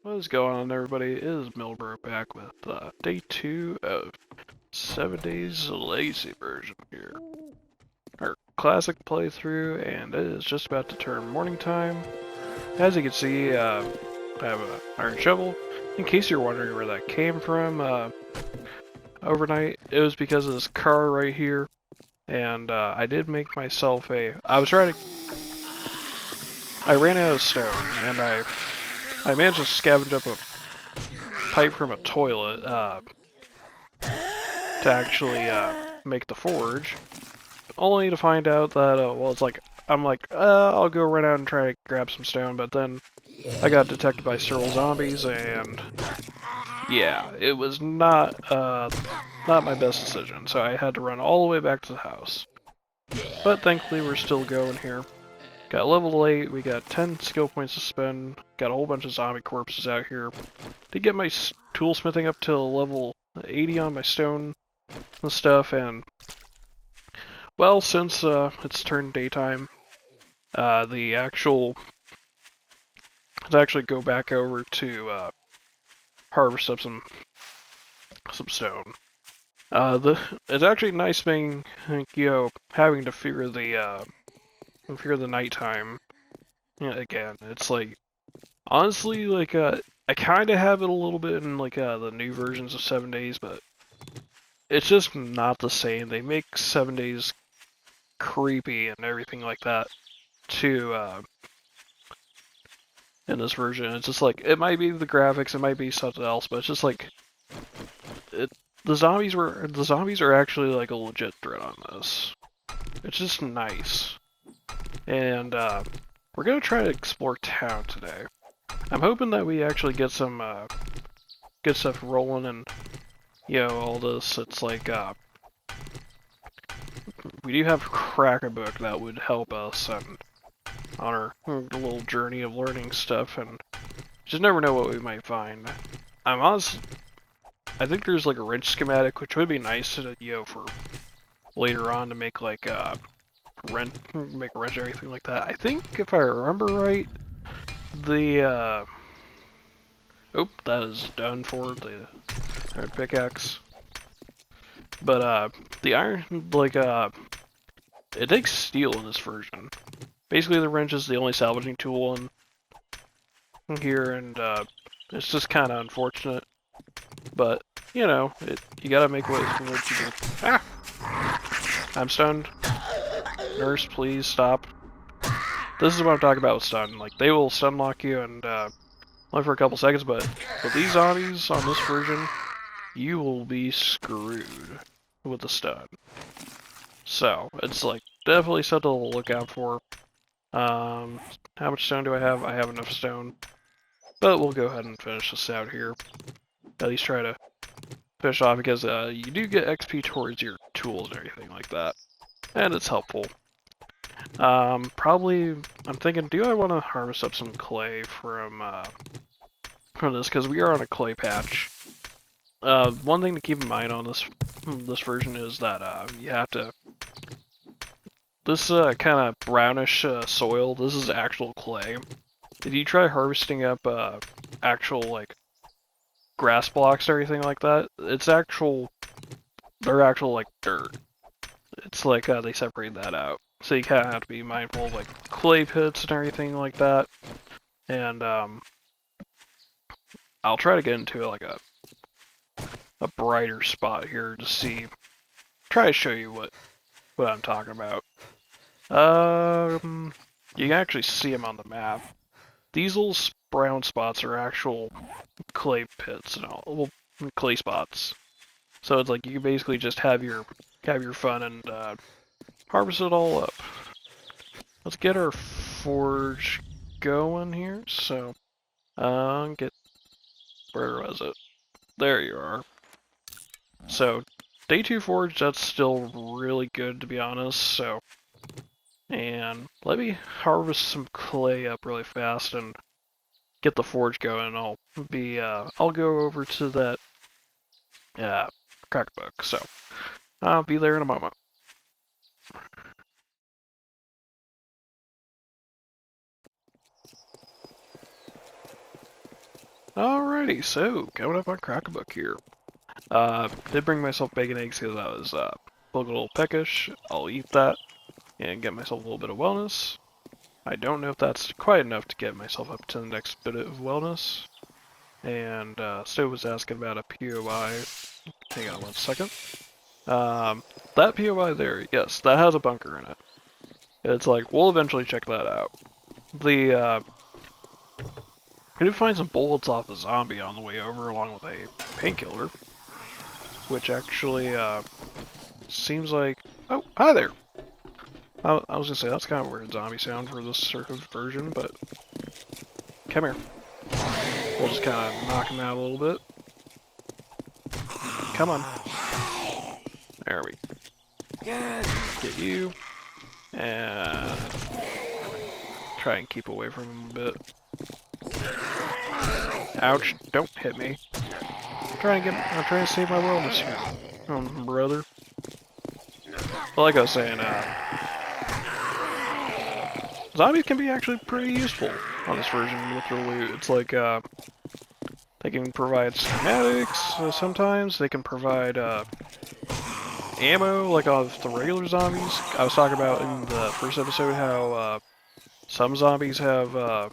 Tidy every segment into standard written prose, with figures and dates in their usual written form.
What is going on, everybody? It is Milbro back with day 2 of 7 Days Lazy version here. Our classic playthrough, and it is just about to turn morning time. As you can see, I have an iron shovel. In case you're wondering where that came from overnight, it was because of this car right here. And I did make myself a... I ran out of stone, and I managed to scavenge up a pipe from a toilet to actually make the forge, only to find out that well, I'm like, I'll go run out and try to grab some stone, but then I got detected by several zombies, and yeah, it was not my best decision. So I had to run all the way back to the house. But thankfully, we're still going here. Got level 8, we got 10 skill points to spend, got a whole bunch of zombie corpses out here. Did get my toolsmithing up to level 80 on my stone and stuff, and well, since it's turned daytime, the actual let's actually go back over to harvest up some stone. It's actually nice being having to fear the nighttime again. It's like honestly I kind of have it a little bit in the new versions of 7 Days, but it's just not the same. They make 7 Days creepy and everything like that too in this version. It's just like it might be the graphics, it might be something else, but it's just like it, the zombies are actually like a legit threat on this. It's just nice. And we're gonna try to explore town today. I'm hoping that we actually get some good stuff rolling, and all this. It's like we do have crack a book that would help us and on our little journey of learning stuff, and just never know what we might find. I think there's like a wrench schematic, which would be nice to for later on to make like make a wrench or anything like that. I think if I remember right, the oh, that is done for the iron pickaxe. But the iron it takes steel in this version. Basically, the wrench is the only salvaging tool in here, and it's just kind of unfortunate. But you gotta make what you do. Ah! I'm stunned. Nurse, please stop. This is what I'm talking about with stun. Like, they will stun lock you and only for a couple seconds, but with these zombies on this version, you will be screwed with the stun. So, it's like definitely something to look out for. How much stone do I have? I have enough stone. But we'll go ahead and finish this out here. At least try to finish off, because you do get XP towards your tools and everything like that. And it's helpful. Probably, I'm thinking, do I want to harvest up some clay from this, because we are on a clay patch. One thing to keep in mind on this version is that you have to... This kind of brownish soil, this is actual clay. If you try harvesting up actual, like, grass blocks or anything like that, they're actual, like, dirt. It's like they separate that out. So you kind of have to be mindful of, like, clay pits and everything like that. And, I'll try to get into, like, a brighter spot here to see... Try to show you what I'm talking about. You can actually see them on the map. These little brown spots are actual clay pits and all, well, clay spots. So it's like you can basically just have your fun and harvest it all up. Let's get our forge going here. So, where was it? There you are. So, day 2 forge, that's still really good to be honest. So, and let me harvest some clay up really fast and get the forge going. I'll go over to that crack book. So, I'll be there in a moment. Alrighty, so coming up on Crack-a-Book here. Did bring myself bacon eggs because I was a little peckish. I'll eat that and get myself a little bit of wellness. I don't know if that's quite enough to get myself up to the next bit of wellness. And Sto was asking about a POI. Hang on one second. That POI there, yes, that has a bunker in it. It's like, we'll eventually check that out. I did find some bullets off a zombie on the way over, along with a painkiller. Which actually, seems like... Oh, hi there! I was gonna say, that's kind of a weird zombie sound for this sort of version, but... Come here. We'll just kind of knock him out a little bit. Come on. There we get you. And... try and keep away from him a bit. Ouch, don't hit me. I'm trying to save my wellness here, brother. But like I was saying, zombies can be actually pretty useful on this version with their loot. It's like, they can provide schematics sometimes, they can provide, ammo, like of the regular zombies. I was talking about in the first episode how, some zombies have, well,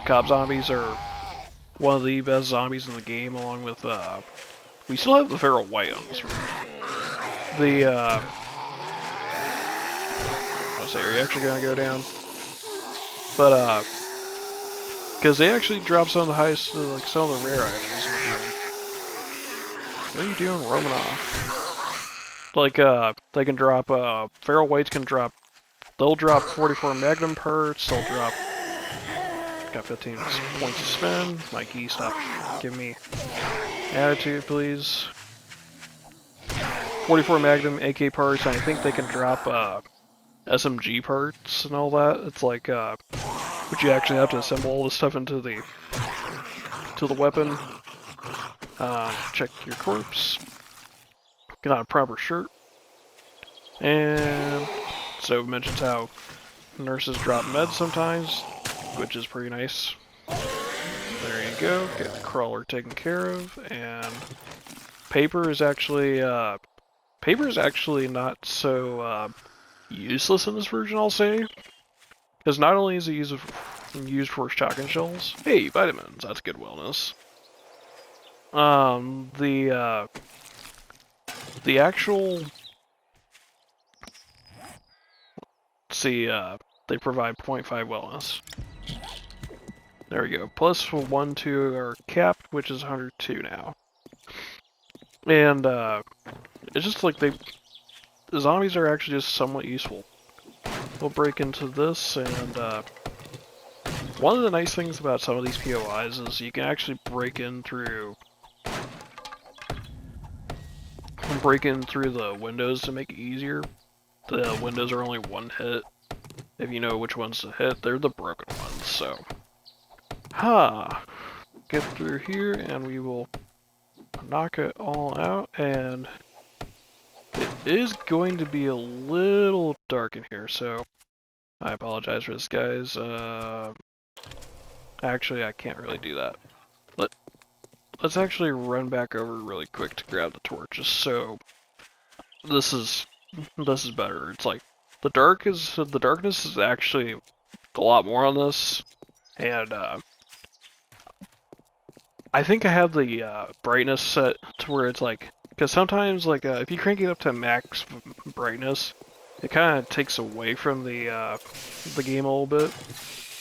cop zombies are one of the best zombies in the game, along with, we still have the Feral White on this version. I'll say, are you actually gonna go down? But, because they actually drop some of the highest, like, some of the rare items in the game. What are you doing, Romanoff? Like, they can drop, Feral Whites can drop, they'll drop 44 Magnum perks, they'll drop, got 15 points to spend. Mikey, stop giving me attitude, please. 44 Magnum AK parts, and I think they can drop, SMG parts and all that. It's like, but you actually have to assemble all this stuff into the weapon. Check your corpse. Get on a proper shirt. And so it mentions how nurses drop meds sometimes, which is pretty nice. There you go. Get the crawler taken care of, and paper is actually not so useless in this version, I'll say. Because not only is it used for shotgun shells, hey, vitamins, that's good wellness. The actual, let's see, they provide 0.5 wellness. There we go. Plus 1 to our cap, which is 102 now. And it's just like the zombies are actually just somewhat useful. We'll break into this, and one of the nice things about some of these POIs is you can actually break in through the windows to make it easier. The windows are only one hit. If you know which ones to hit, they're the broken ones, so. Get through here, and we will knock it all out, and it is going to be a little dark in here, so I apologize for this, guys. Actually, I can't really do that. Let's actually run back over really quick to grab the torches. So this is better. It's like the darkness is actually a lot more on this, and I think I have the brightness set to where it's like, because sometimes like if you crank it up to max brightness, it kind of takes away from the game a little bit.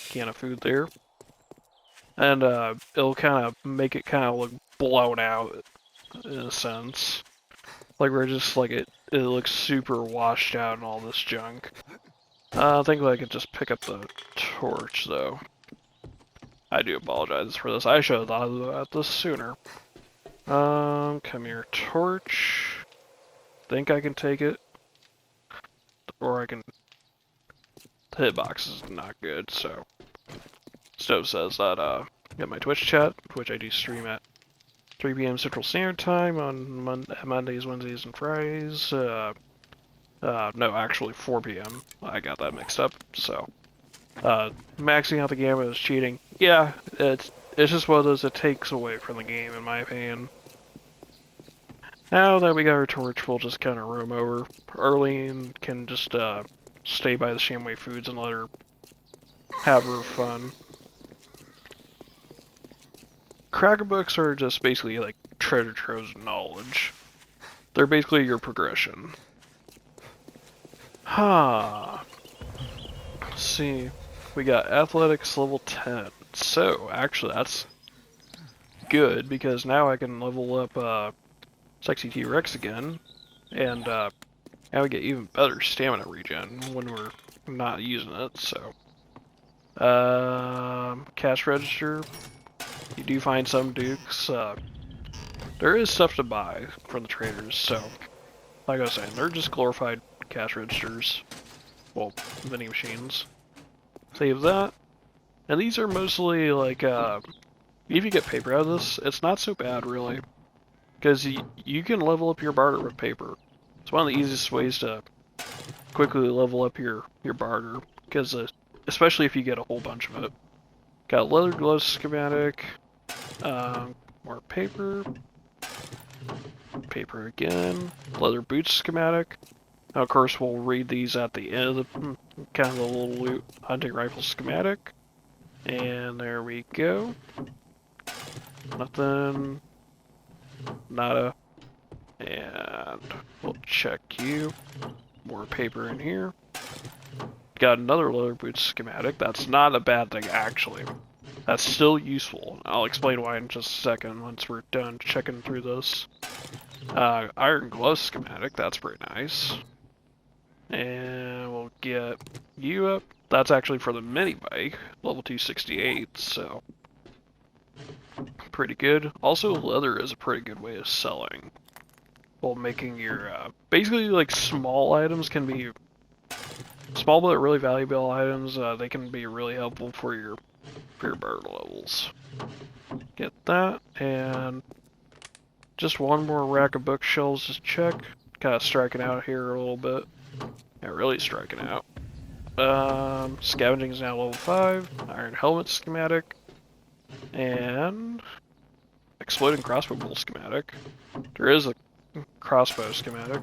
Can of food there. And it'll kind of make it kind of look blown out, in a sense. Like we're just like it looks super washed out and all this junk. I think I could just pick up the torch though. I do apologize for this. I should have thought about this sooner. Come here, torch. Think I can take it, or I can. The hitbox is not good, so. Stove says that, get my Twitch chat, which I do stream at 3 p.m. Central Standard Time on Mondays, Wednesdays, and Fridays. No, actually 4 p.m. I got that mixed up, so. Maxing out the gamma is cheating. Yeah, it it's just one of those that takes away from the game, in my opinion. Now that we got our torch, we'll just kind of roam over. Arlene can just stay by the Shamway Foods and let her have her fun. Cracker books are just basically like treasure troves of knowledge. They're basically your progression. Let's see. We got athletics level 10. So, actually, that's good because now I can level up Sexy T-Rex again. And now we get even better stamina regen when we're not using it, so. Cash register. You do find some dukes. There is stuff to buy from the traders, so. Like I was saying, they're just glorified cash registers. Well, vending machines. Save that. And these are mostly like, if you get paper out of this, it's not so bad really. Because you can level up your barter with paper. It's one of the easiest ways to quickly level up your barter. Because, especially if you get a whole bunch of it. Got leather gloves schematic. More paper. Paper again. Leather boots schematic. Now, of course, we'll read these at the end of the kind of the little loot. Hunting rifle schematic. And there we go. Nothing. Nada. And we'll check you. More paper in here. Got another leather boots schematic. That's not a bad thing, actually. That's still useful. I'll explain why in just a second once we're done checking through this. Iron glove schematic. That's pretty nice. And we'll get you up. That's actually for the mini bike, level 268, so pretty good. Also, leather is a pretty good way of selling. While making your, basically like small items can be, small but really valuable items, they can be really helpful for your barter levels. Get that, and just one more rack of bookshelves to check. Kind of striking out here a little bit. Yeah, really striking out. Scavenging is now level 5. Iron helmet schematic. And exploding crossbow bolt schematic. There is a crossbow schematic.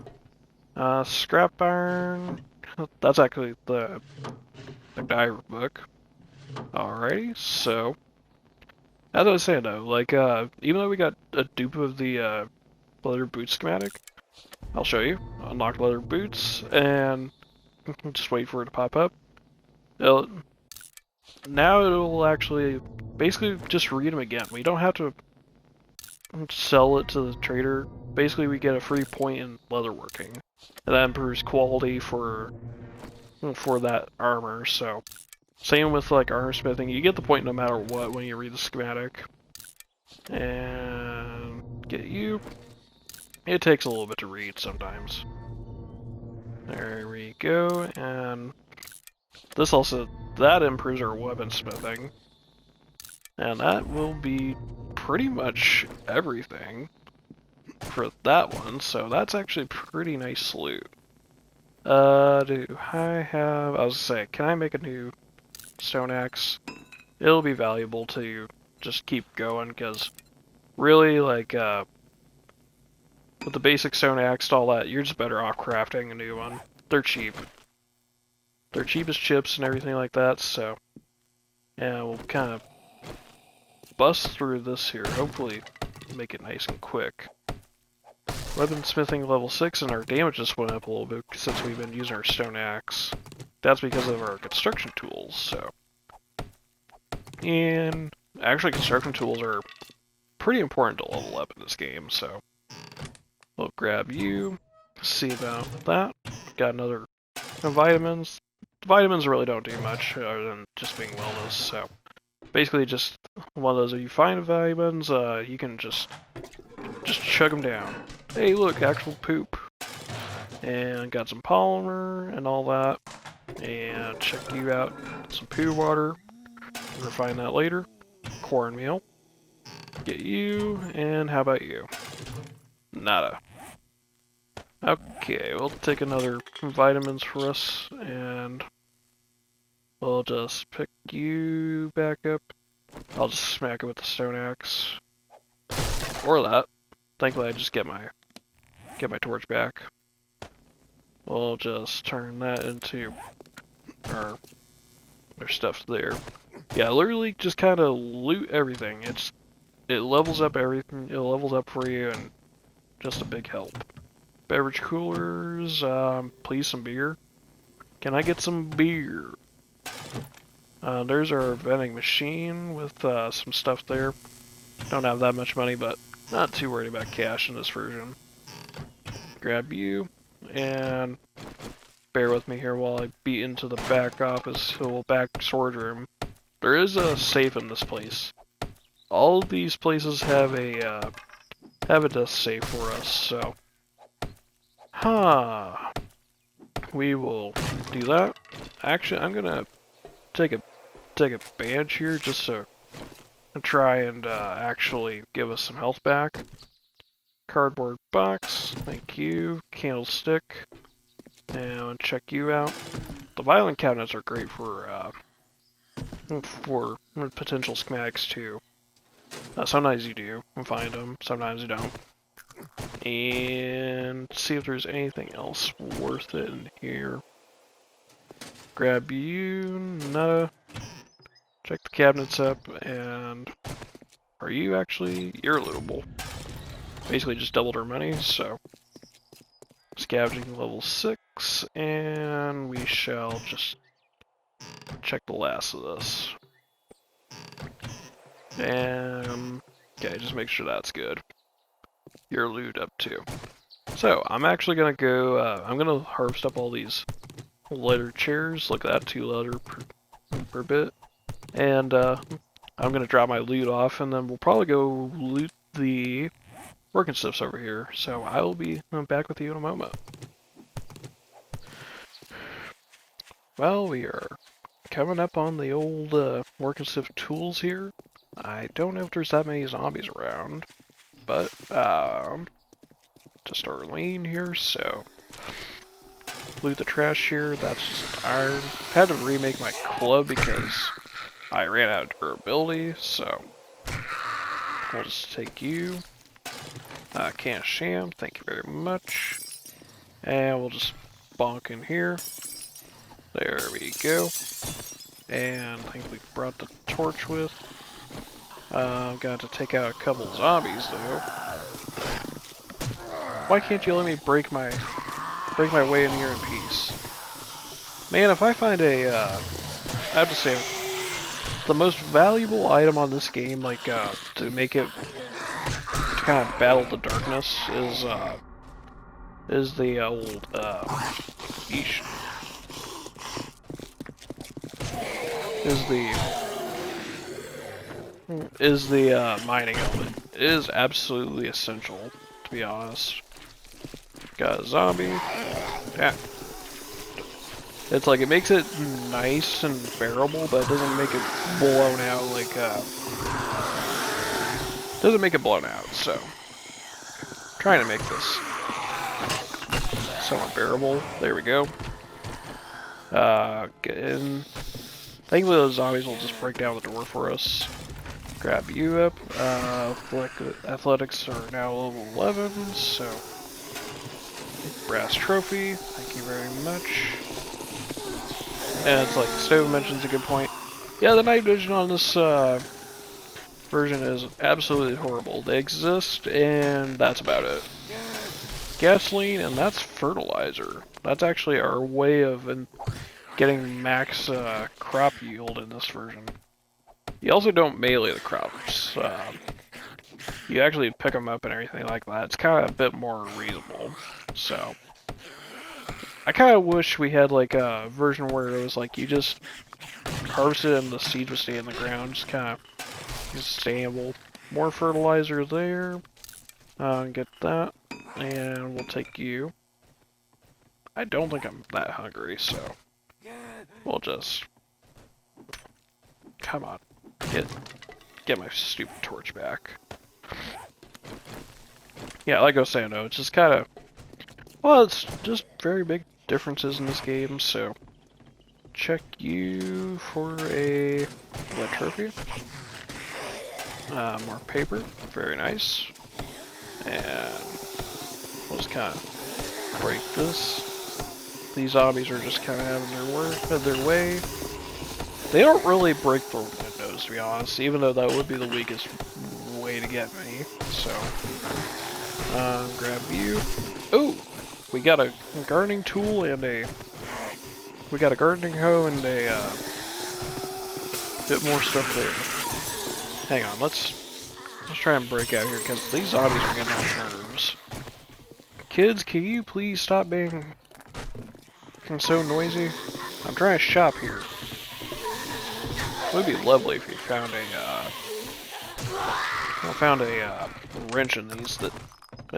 Scrap iron. That's actually the diver book. Alrighty, so as I was saying though, like even though we got a dupe of the leather boot schematic, I'll show you. Unlock leather boots and just wait for it to pop up. Now it'll actually basically just read them again. We don't have to sell it to the trader. Basically, we get a free point in leatherworking, and that improves quality for that armor. So, same with like armor smithing. You get the point no matter what when you read the schematic. And get you. It takes a little bit to read sometimes. There we go, and this also, that improves our weapon smithing. And that will be pretty much everything for that one, so that's actually pretty nice loot. Do I have, I was gonna say, can I make a new stone axe? It'll be valuable to just keep going, because really, like, with the basic stone axe and all that, you're just better off crafting a new one. They're cheap. They're cheap as chips and everything like that, so yeah, we'll kind of bust through this here, hopefully make it nice and quick. Weapon smithing level 6 and our damage just went up a little bit since we've been using our stone axe. That's because of our construction tools, so. And actually construction tools are pretty important to level up in this game, so. We'll grab you, see about that. Got another vitamins. Vitamins really don't do much other than just being wellness, so. Basically just one of those, if you find vitamins, you can just chug them down. Hey look, actual poop. And got some polymer and all that. And check you out, some poo water. Refine that later. Cornmeal. Get you, and how about you? Nada. Okay, we'll take another vitamins for us, and we'll just pick you back up. I'll just smack it with the stone axe. Or that. Thankfully I just get my torch back. We'll just turn that into our stuff there. Yeah, literally just kind of loot everything. It levels up everything. It levels up for you, and just a big help. Beverage coolers, please some beer. Can I get some beer? There's our vending machine with some stuff there. Don't have that much money, but not too worried about cash in this version. Grab you, and bear with me here while I beat into the back office, back storage room. There is a safe in this place. All of these places have a death safe for us, so we will do that. Actually, I'm gonna take a bandage here just to try and actually give us some health back. Cardboard box, thank you. Candlestick, and check you out. The violent cabinets are great for potential schematics too. Sometimes you do find them, sometimes you don't. And see if there's anything else worth it in here. Grab you, nada. Check the cabinets up, and are you actually? You're lootable. Basically just doubled our money, so scavenging level 6, and we shall just check the last of this. And okay, just make sure that's good. Your loot up too. So I'm actually gonna go. I'm gonna harvest up all these leather chairs. Look at that, 2 leather per bit. And I'm gonna drop my loot off, and then we'll probably go loot the working stuffs over here. So I will be back with you in a moment. Well, we are coming up on the old working stuff tools here. I don't know if there's that many zombies around, but just our lane here, so loot the trash here. That's just iron. Had to remake my club because I ran out of durability, so we'll just take you. Can of sham, thank you very much. And we'll just bonk in here. There we go. And I think we brought the torch with. Got to take out a couple zombies though. Why can't you let me break my way in here in peace? Man, if I find I have to say, the most valuable item on this game, like to make it kind of battle the darkness, is the old yeesh. Is the mining element. It is absolutely essential, to be honest. Got a zombie. Yeah. It's like, it makes it nice and bearable, but it doesn't make it blown out like, doesn't make it blown out, so. Trying to make this somewhat bearable. There we go. Get in. Thankfully those zombies will just break down the door for us. Grab you up. Athletics are now level 11, so. Brass trophy, thank you very much. And it's like, Stove mentions a good point. Yeah, the night vision on this version is absolutely horrible. They exist, and that's about it. Gasoline, and that's fertilizer. That's actually our way of getting max crop yield in this version. You also don't melee the crops. You actually pick them up and everything like that. It's kind of a bit more reasonable. So, I kind of wish we had like a version where it was like you just harvest it and the seed would stay in the ground, just kind of sustainable. More fertilizer there. Get that, and we'll take you. I don't think I'm that hungry, so we'll just come on, get my stupid torch back. Yeah, like I was saying, though, it's just kind of, well, it's just very big differences in this game, so check you for a trophy. More paper, very nice. And we'll just kind of break this. These zombies are just kind of having their way. They don't really break the windows, to be honest, even though that would be the weakest way to get me. So, grab you. Oh, we got a gardening tool and we got a gardening hoe and a bit more stuff there. Hang on, let's try and break out here because these zombies are getting on nerves. Kids, can you please stop being so noisy? I'm trying to shop here. It would be lovely if you found a wrench in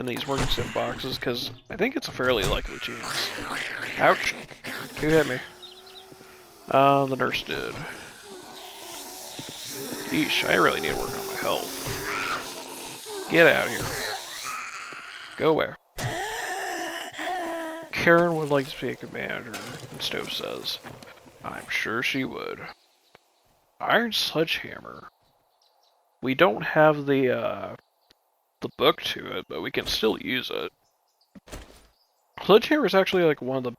these working boxes, because I think it's a fairly likely chance. Ouch! Who hit me? The nurse did. Yeesh, I really need to work on my health. Get out of here. Go where? Karen would like to speak to manager, Stove says. I'm sure she would. Iron Sledgehammer. We don't have the book to it, but we can still use it. Sledgehammer is actually like one of the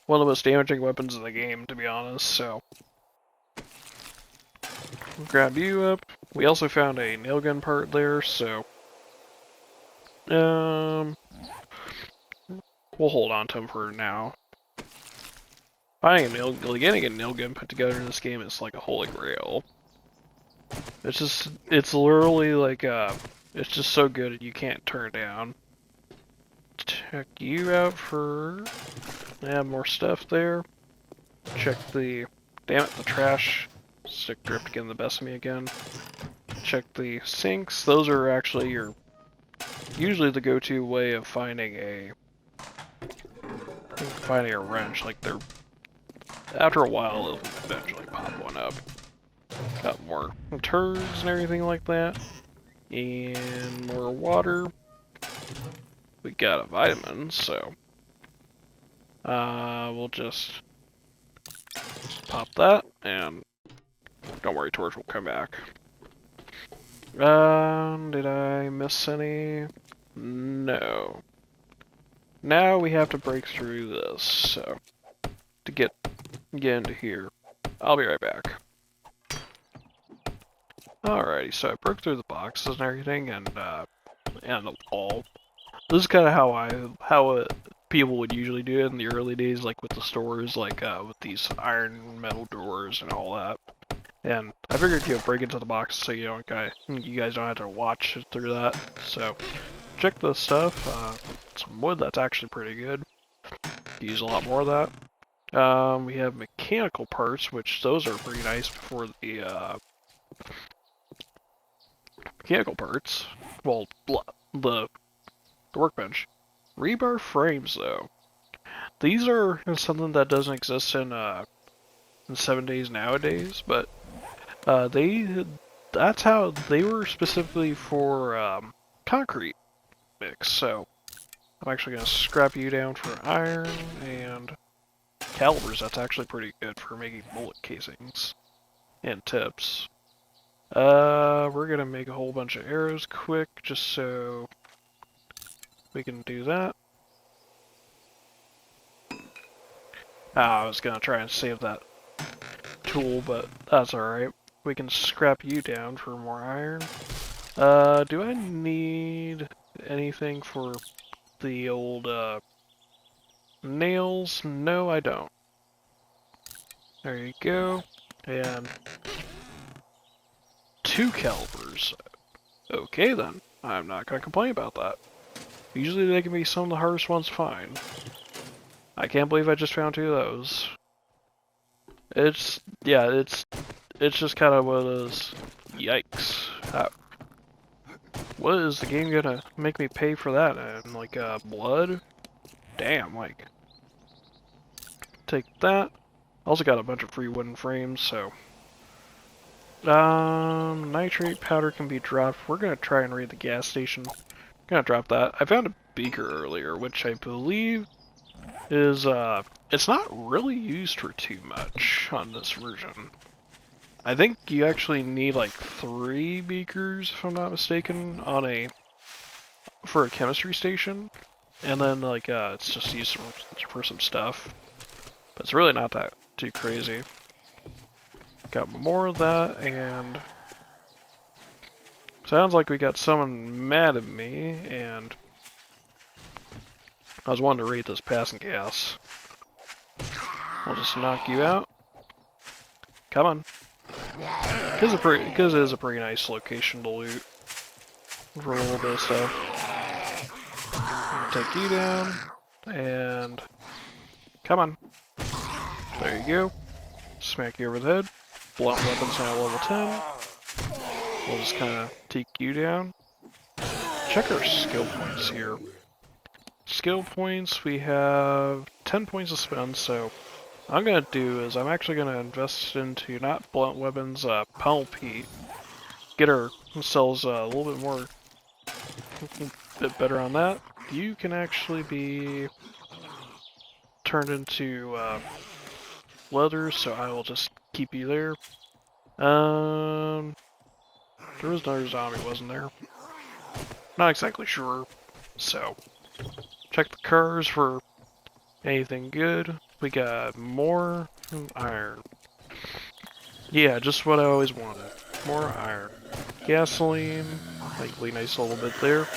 most damaging weapons in the game, to be honest, so grab you up. We also found a nail gun part there, so we'll hold on to him for now. Getting a nail gun put together in this game is like a holy grail. It's literally like, it's just so good you can't turn it down. Check you out for, more stuff there. Check the, damn it, the trash. Stick drift getting the best of me again. Check the sinks. Those are actually usually the go-to way of finding a wrench. Like after a while, it'll eventually pop one up. Got more turds and everything like that. And more water. We got a vitamin, so we'll just pop that, and don't worry, Torch will come back. Did I miss any? No. Now we have to break through this, so to get into here. I'll be right back. Alrighty, so I broke through the boxes and everything, and the wall. This is kind of how people would usually do it in the early days, like with the stores, like with these iron metal doors and all that. And I figured break into the box so you guys don't have to watch through that. So check this stuff. Some wood that's actually pretty good. Use a lot more of that. We have mechanical parts, which those are pretty nice for the mechanical parts. Well, the workbench. Rebar frames, though. These are something that doesn't exist in 7 days nowadays, but that's how they were specifically for concrete mix. So I'm actually gonna scrap you down for iron and calibers. That's actually pretty good for making bullet casings and tips. We're gonna make a whole bunch of arrows quick, just so we can do that. I was gonna try and save that tool, but that's alright. We can scrap you down for more iron. Do I need anything for the old, nails? No, I don't. There you go. And 2 calibers. Okay then. I'm not gonna complain about that. Usually they can be some of the hardest ones to find. I can't believe I just found 2 of those. It's just kind of one of those, yikes. What is the game gonna make me pay for that? And like, blood? Damn, like. Take that. Also got a bunch of free wooden frames, so. Nitrate powder can be dropped. We're gonna try and raid the gas station. Gonna drop that. I found a beaker earlier, which I believe is, it's not really used for too much on this version. I think you actually need like 3 beakers, if I'm not mistaken, for a chemistry station, and then like it's just used for some stuff. But it's really not that too crazy. Got more of that, and sounds like we got someone mad at me, and I was wanting to rate this passing gas. I'll just knock you out. Come on. Because it is a pretty nice location to loot for a little bit of stuff. Take you down, and come on. There you go. Smack you over the head. Blunt weapons now level 10. We'll just kind of take you down. Check our skill points here. Skill points, we have 10 points to spend, so what I'm going to do is I'm actually going to invest into not blunt weapons, pummel Pete. Get ourselves a little bit more, bit better on that. You can actually be turned into leather, so I will just keep you there. There was another zombie, wasn't there? Not exactly sure, so check the cars for anything good. We got more iron. Yeah, just what I always wanted. More iron. Gasoline, likely nice little bit there.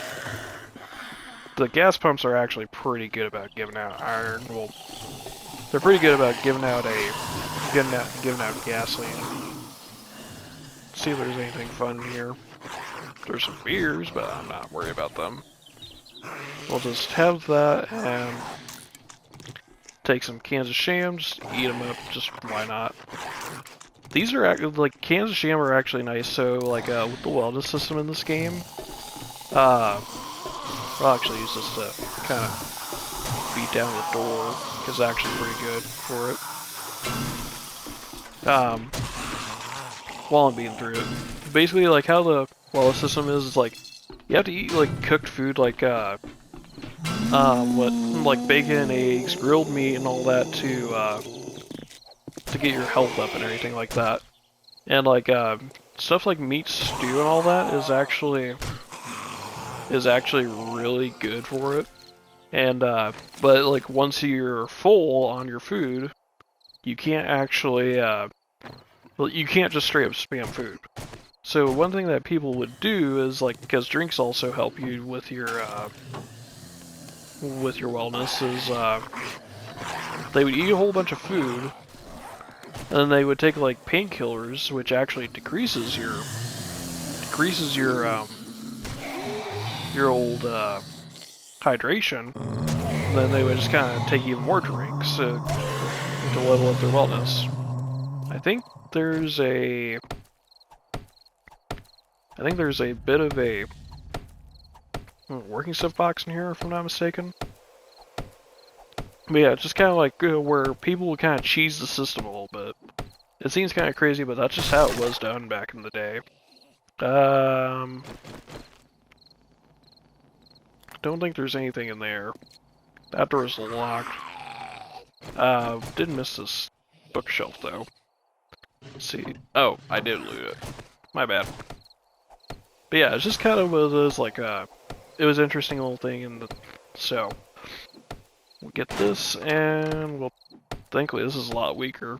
The gas pumps are actually pretty good about giving out iron. Well, they're pretty good about giving out gasoline. Let's see if there's anything fun here. There's some beers, but I'm not worried about them. We'll just have that and take some cans of sham, just eat them up, just why not. These are actually, like, cans of sham are actually nice, so, like, with the wellness system in this game, I'll actually use this to kind of beat down the door, because it's actually pretty good for it. While I'm beating through it. Basically, like, how the wellness system is like, you have to eat, like, cooked food, like, like bacon, eggs, grilled meat, and all that to get your health up and everything like that. And like stuff like meat stew and all that is actually really good for it. And but like once you're full on your food, you can't actually well, you can't just straight up spam food. So one thing that people would do is like, because drinks also help you with your wellness, is they would eat a whole bunch of food, and then they would take like painkillers, which actually decreases your old hydration. And then they would just kind of take even more drinks to level up their wellness. I think there's a bit of a working stuff box in here, if I'm not mistaken. But yeah, it's just kind of like where people would kind of cheese the system a little bit. It seems kind of crazy, but that's just how it was done back in the day. Don't think there's anything in there. That door is locked. Did miss this bookshelf though. Let's see. Oh, I did loot it. My bad. But yeah, it's just kind of was like it was an interesting little thing, and so we'll get this, and we'll thankfully this is a lot weaker.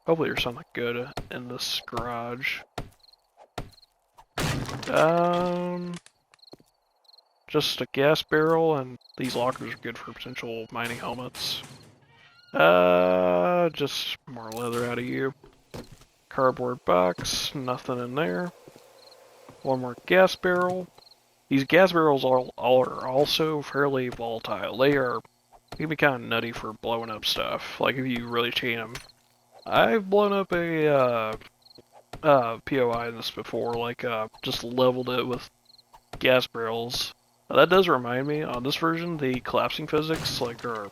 Hopefully there's something good in this garage. Just a gas barrel, and these lockers are good for potential mining helmets. Just more leather out of you. Cardboard box, nothing in there. One more gas barrel. These gas barrels are also fairly volatile. They can be kind of nutty for blowing up stuff, like if you really chain them. I've blown up a POI in this before, like just leveled it with gas barrels. That does remind me, on this version, the collapsing physics like are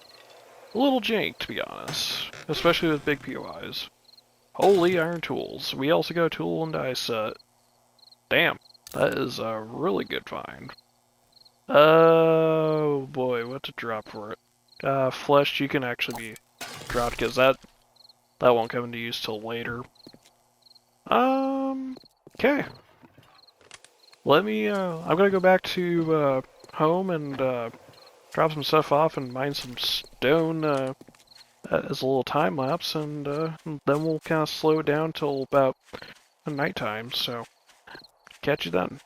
a little jank, to be honest, especially with big POIs. Holy iron tools. We also got a tool and die set. Damn, that is a really good find. Oh boy, what to drop for it? Flesh, you can actually be dropped, because that won't come into use till later. Okay. Let me, I'm gonna go back to, home and, drop some stuff off and mine some stone, as a little time lapse, and, then we'll kind of slow it down till about nighttime, so catch you then.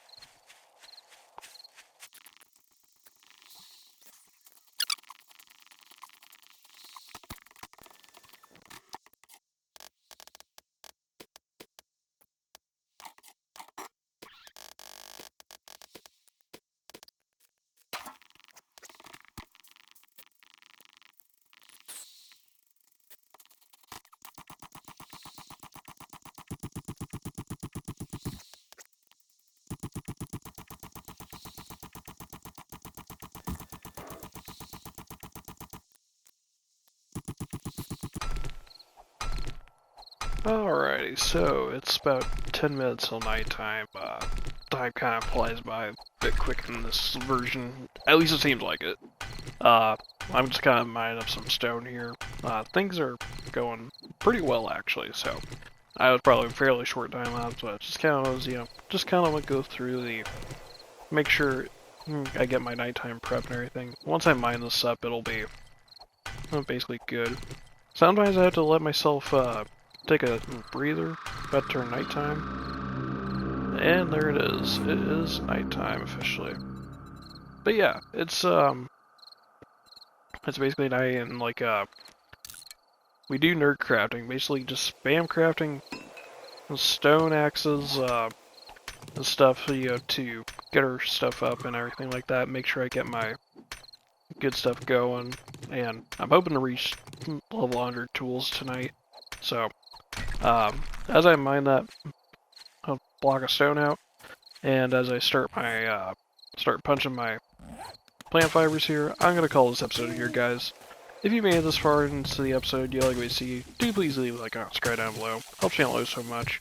Alrighty, so it's about 10 minutes till nighttime. Time kind of flies by a bit quick in this version. At least it seems like it. I'm just kind of mining up some stone here. Things are going pretty well actually, so I was probably a fairly short time lapse, but just kind of was, just kind of like go through make sure I get my nighttime prep and everything. Once I mine this up, it'll be basically good. Sometimes I have to let myself, take a breather about turn nighttime. And there it is. It is nighttime officially. But yeah, it's basically night and like we do nerd crafting, basically just spam crafting stone axes, and stuff, to get our stuff up and everything like that. Make sure I get my good stuff going, and I'm hoping to reach level 100 tools tonight. So, as I mine that block of stone out, and as I start punching my plant fibers here, I'm gonna call this episode here, guys. If you made it this far into the episode, you like what you see, do please leave a like and subscribe down below. Helps channel out so much.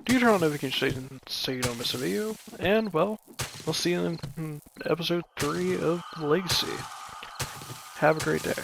Do turn on notifications so you don't miss a video, and well, we'll see you in episode 3 of Legacy. Have a great day.